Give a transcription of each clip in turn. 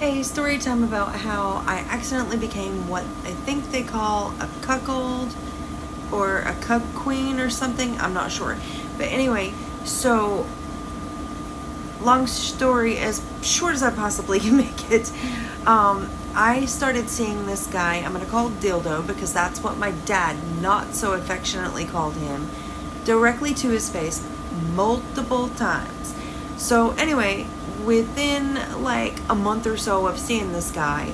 a story time about how I accidentally became what I think they call a cuckold or a cuck queen or something. I'm not sure. But anyway, so long story as short as I possibly can make it. I started seeing this guy, I'm going to call Dildo because that's what my dad not so affectionately called him, directly to his face multiple times. So anyway, within like a month or so of seeing this guy,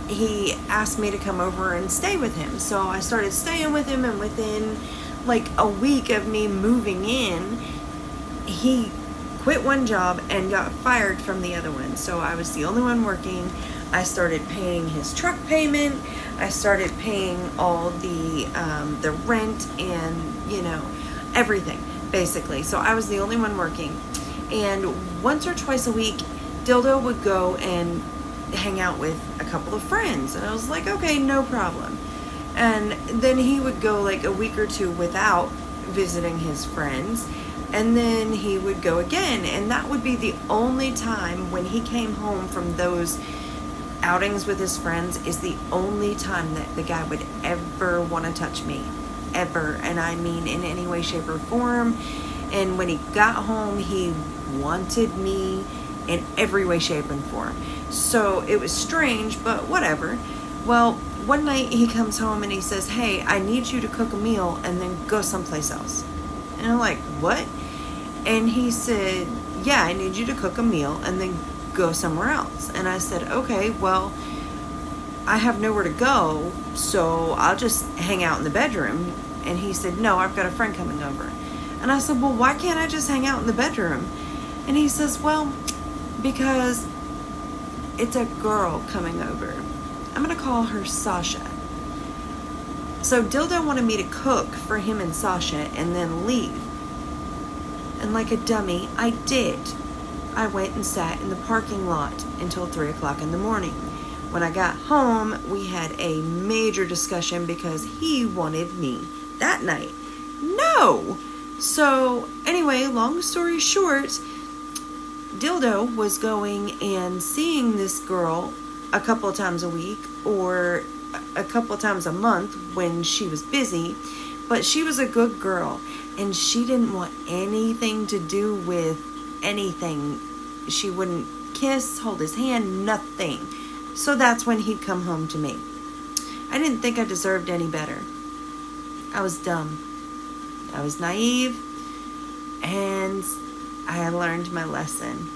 he asked me to come over and stay with him. So I started staying with him, and within like a week of me moving in, he quit one job and got fired from the other one. So I was the only one working. I started paying his truck payment. I started paying all the rent and, everything basically. So I was the only one working. And once or twice a week, Dildo would go and hang out with a couple of friends. And I was like, okay, no problem. And then he would go like a week or two without visiting his friends. And then he would go again. And that would be the only time when he came home from those outings with his friends, is the only time that the guy would ever want to touch me. Ever. And I mean in any way, shape, or form. And when he got home, he wanted me in every way, shape, and form. So it was strange, but whatever. Well, one night he comes home and he says, hey, I need you to cook a meal and then go someplace else. And I'm like, what? And he said, yeah, I need you to cook a meal and then go somewhere else. And I said, okay, well, I have nowhere to go, so I'll just hang out in the bedroom. And he said, no, I've got a friend coming over. And I said, well, why can't I just hang out in the bedroom? And he says, well, because it's a girl coming over. I'm going to call her Sasha. So Dildo wanted me to cook for him and Sasha and then leave. And like a dummy, I did. I went and sat in the parking lot until 3 o'clock in the morning. When I got home, we had a major discussion because he wanted me that night. No! So anyway, long story short, Dildo was going and seeing this girl a couple of times a week or a couple of times a month when she was busy. But she was a good girl and she didn't want anything to do with anything. She wouldn't kiss, hold his hand, nothing. So that's when he'd come home to me. I didn't think I deserved any better. I was dumb. I was naive, and I learned my lesson.